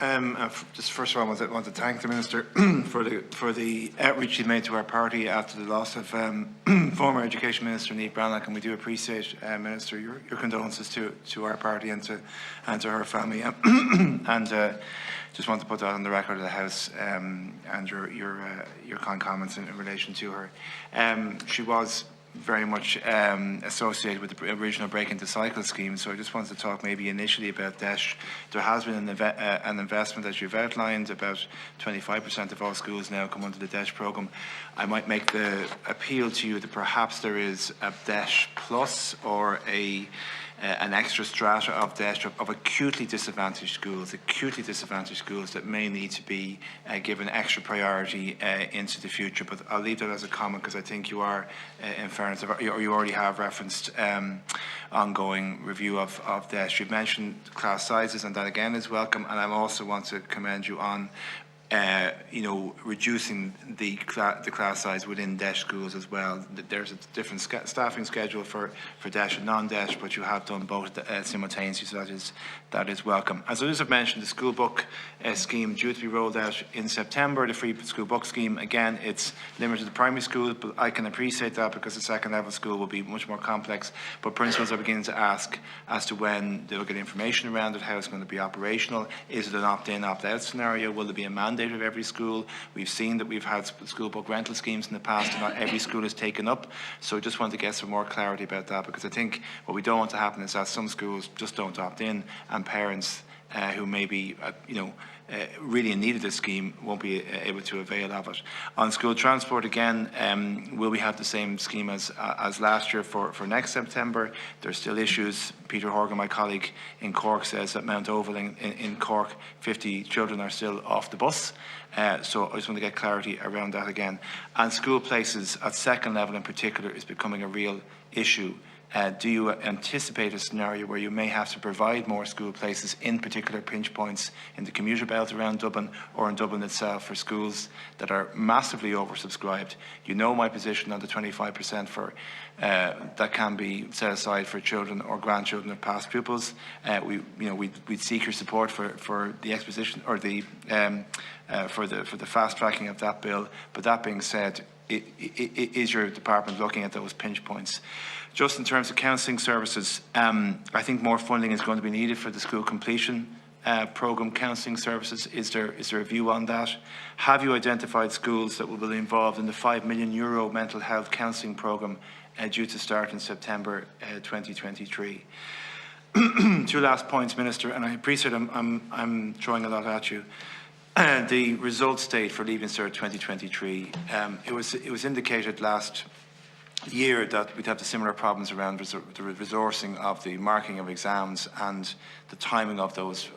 Just first of all, I want to thank the Minister for the outreach he made to our party after the loss of former Education Minister Niamh Brannock, and we do appreciate, Minister, your condolences to our party and to her family, and just want to put that on the record of the House, and your kind comments in relation to her. She was very much associated with the original Break Into Cycle scheme. So I just wanted to talk maybe initially about DESH. There has been an investment, as you've outlined, about 25% of all schools now come under the DESH programme. I might make the appeal to you that perhaps there is a DESH Plus or an extra strata of DESH of acutely disadvantaged schools that may need to be given extra priority into the future. But I'll leave that as a comment because I think you are, in fairness, or you already have referenced ongoing review of DESH. You've mentioned class sizes, and that again is welcome. And I also want to commend you on reducing the class size within DESH schools as well. There's a different staffing schedule for DESH and non-DESH, but you have done both simultaneously, so that is welcome. As others have mentioned, the school book scheme due to be rolled out in September, the free school book scheme. Again, it's limited to primary schools, but I can appreciate that because the second level school will be much more complex. But principals are beginning to ask as to when they'll get information around it, how it's going to be operational. Is it an opt-in, opt-out scenario? Will there be a mandate of every school? We've seen that we've had school book rental schemes in the past and not every school is taken up, so just want to get some more clarity about that, because I think what we don't want to happen is that some schools just don't opt in and parents who may be really in need of this scheme won't be able to avail of it. On school transport, again, will we have the same scheme as last year for next September? There's still issues. Peter Horgan, my colleague in Cork, says that Mount Oval in Cork, 50 children are still off the bus. So I just want to get clarity around that again. And school places at second level in particular is becoming a real issue. Do you anticipate a scenario where you may have to provide more school places in particular pinch points in the commuter belt around Dublin or in Dublin itself for schools that are massively oversubscribed? You know my position on the 25% for that can be set aside for children or grandchildren of past pupils. We'd seek your support for the exposition or the for the fast tracking of that bill. But that being said, is your department looking at those pinch points? Just in terms of counselling services, I think more funding is going to be needed for the school completion programme counselling services. Is there a view on that? Have you identified schools that will be involved in the €5 million mental health counselling programme due to start in September 2023? Two last points, Minister, and I appreciate I'm throwing a lot at you. The results date for Leaving Cert 2023, it was indicated last year that we'd have the similar problems around the resourcing of the marking of exams and the timing of those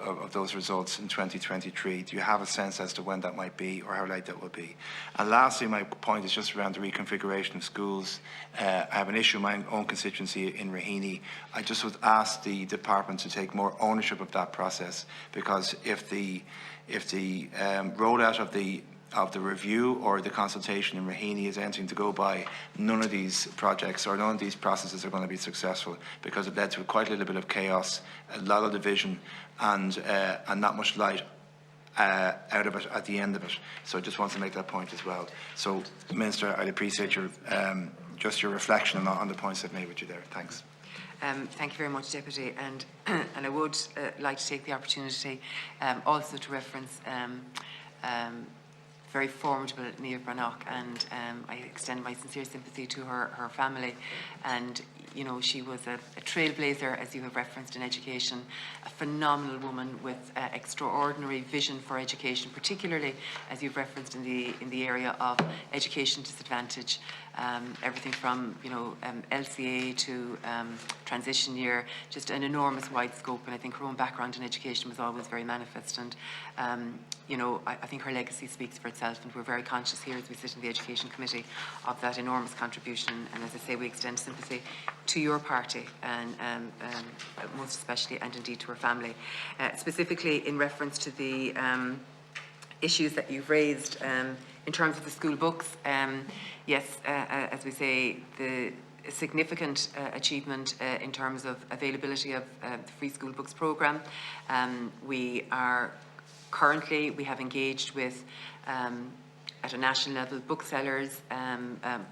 results in 2023. Do you have a sense as to when that might be or how late that will be? And lastly, my point is just around the reconfiguration of schools. I have an issue in my own constituency in Raheny. I just would ask the department to take more ownership of that process, because if the rollout of the review or the consultation in Raheny is anything to go by, none of these projects or none of these processes are going to be successful, because it led to quite a little bit of chaos, a lot of division, and not much light out of it at the end of it. So I just want to make that point as well. So, Minister, I'd appreciate your just your reflection on the points I've made with you there. Thanks. Thank you very much, Deputy. And I would like to take the opportunity also to reference very formidable Niamh Brannock, and I extend my sincere sympathy to her family. And she was a trailblazer, as you have referenced, in education, a phenomenal woman with extraordinary vision for education, particularly as you've referenced in the area of education disadvantage. Everything from LCA to transition year, just an enormous wide scope, and I think her own background in education was always very manifest. And I think her legacy speaks for itself, and we're very conscious here as we sit in the Education Committee of that enormous contribution. And as I say, we extend sympathy to your party, and most especially, and indeed to her family. Specifically in reference to the issues that you've raised in terms of the school books, yes, as we say, the significant achievement in terms of availability of the free school books programme. We are Currently, we have engaged with, at a national level, booksellers,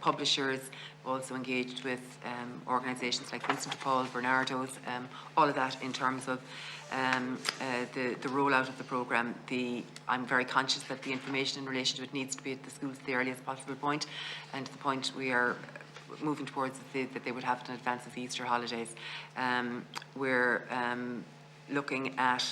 publishers, also engaged with organisations like Vincent de Paul, Bernardo's, all of that in terms of the rollout of the programme. I'm very conscious that the information in relation to it needs to be at the schools at the earliest possible point, and to the point we are moving towards that they would have it in advance of the Easter holidays. We're looking at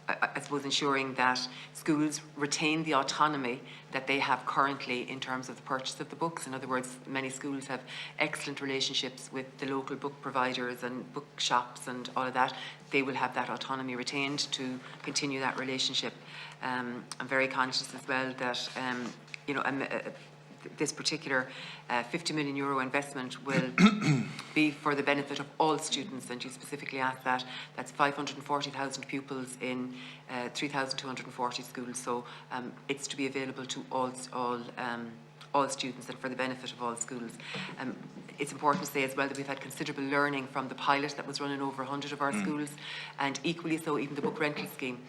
I suppose ensuring that schools retain the autonomy that they have currently in terms of the purchase of the books. In other words, many schools have excellent relationships with the local book providers and book shops and all of that. They will have that autonomy retained to continue that relationship. I'm very conscious as well that this particular €50 million investment will be for the benefit of all students, and you specifically asked that. That's 540,000 pupils in 3,240 schools, so it's to be available to all students and for the benefit of all schools. It's important to say as well that we've had considerable learning from the pilot that was run in over 100 of our schools, and equally so even the book rental scheme.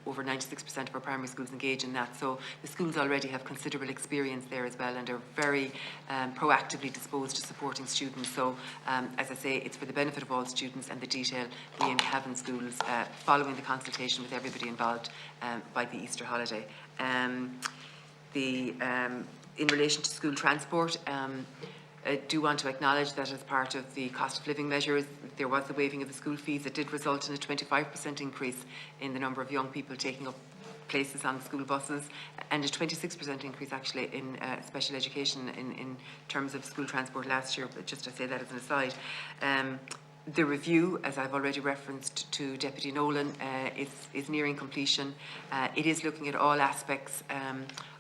Over 96% of our primary schools engage in that, so the schools already have considerable experience there as well, and are very proactively disposed to supporting students. So as I say, it's for the benefit of all students, and the detail we aim to have in schools following the consultation with everybody involved by the Easter holiday. In relation to school transport, I do want to acknowledge that as part of the cost of living measures, there was the waiving of the school fees. It did result in a 25% increase in the number of young people taking up places on the school buses, and a 26% increase actually in special education in terms of school transport last year, but just to say that as an aside. The review, as I've already referenced to Deputy Nolan, is nearing completion. It is looking at all aspects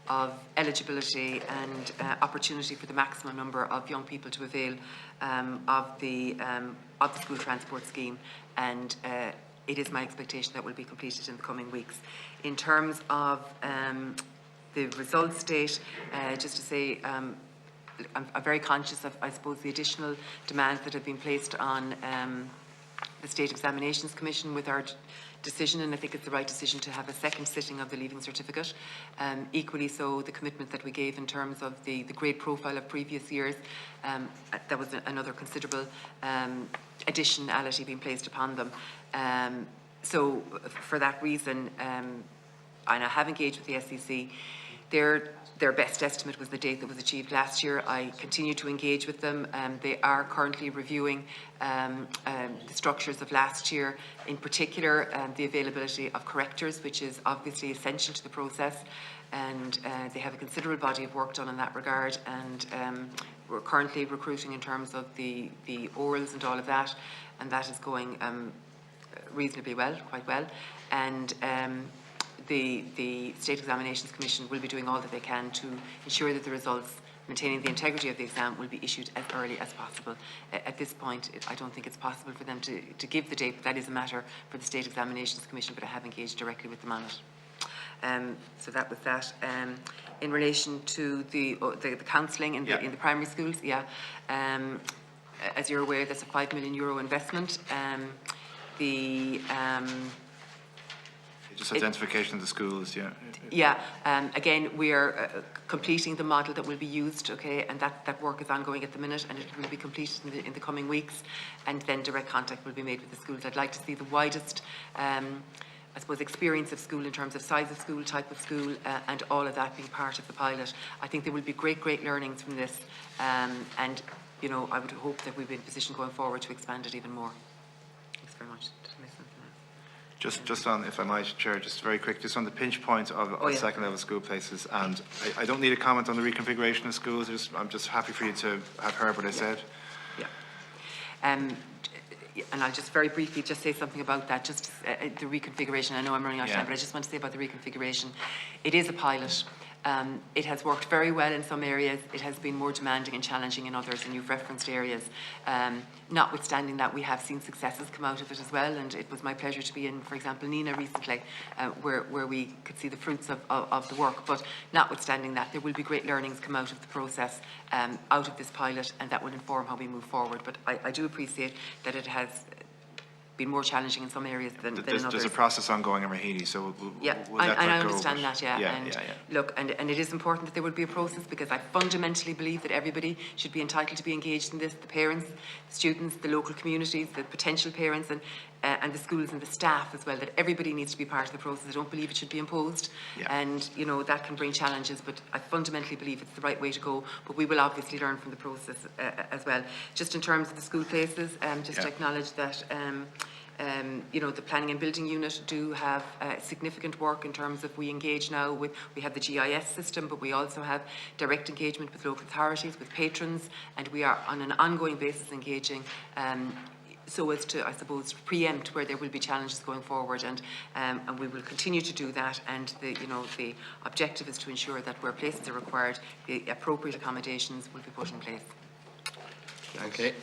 of eligibility and opportunity for the maximum number of young people to avail of the school transport scheme, and it is my expectation that will be completed in the coming weeks. In terms of the results date, just to say, I'm very conscious of, I suppose, the additional demands that have been placed on the State Examinations Commission with our decision, and I think it's the right decision to have a second sitting of the Leaving Certificate. Equally so, the commitment that we gave in terms of the grade profile of previous years, that was another considerable additionality being placed upon them. So for that reason, and I have engaged with the SEC, their best estimate was the date that was achieved last year. I continue to engage with them. They are currently reviewing the structures of last year, in particular the availability of correctors, which is obviously essential to the process, and they have a considerable body of work done in that regard, and we're currently recruiting in terms of the orals and all of that, and that is going reasonably well, quite well, and the State Examinations Commission will be doing all that they can to ensure that the results, maintaining the integrity of the exam, will be issued as early as possible. At this point, I don't think it's possible for them to give the date, but that is a matter for the State Examinations Commission, but I have engaged directly with them on it. So that was that. In relation to the counselling in the primary schools, as you're aware, that's a €5 million investment. Just identification of the schools, again, we are completing the model that will be used, okay, and that work is ongoing at the minute, and it will be completed in the coming weeks, and then direct contact will be made with the schools. I'd like to see the widest, I suppose, experience of school in terms of size of school, type of school, and all of that being part of the pilot. I think there will be great learnings from this, and I would hope that we'll be in a position going forward to expand it even more. Thanks very much. Just on, if I might, Chair, just very quick, just on the pinch point of second level school places, and I don't need a comment on the reconfiguration of schools, I'm just happy for you to have heard what I said. And I'll just very briefly just say something about that, just the reconfiguration. I know I'm running out of time, but I just want to say about the reconfiguration. It is a pilot. It has worked very well in some areas. It has been more demanding and challenging in others, and you've referenced areas. Notwithstanding that, we have seen successes come out of it as well, and it was my pleasure to be in, for example, Nina recently, where we could see the fruits of the work. But notwithstanding that, there will be great learnings come out of the process, out of this pilot, and that will inform how we move forward. But I do appreciate that it has been more challenging in some areas than in others. There's a process ongoing in Raheny, so Yeah, will that and I go understand over? that, yeah. And look, and it is important that there will be a process, because I fundamentally believe that everybody should be entitled to be engaged in this, the parents, the students, the local communities, the potential parents, and the schools and the staff as well, that everybody needs to be part of the process. I don't believe it should be imposed, and you know, that can bring challenges, but I fundamentally believe it's the right way to go. But we will obviously learn from the process as well. Just in terms of the school places, just to acknowledge that you know, the planning and building unit do have significant work in terms of we engage now with, we have the GIS system, but we also have direct engagement with local authorities, with patrons, and we are on an ongoing basis engaging so as to, I suppose, preempt where there will be challenges going forward, and we will continue to do that. And the, you know, the objective is to ensure that where places are required, the appropriate accommodations will be put in place. Okay.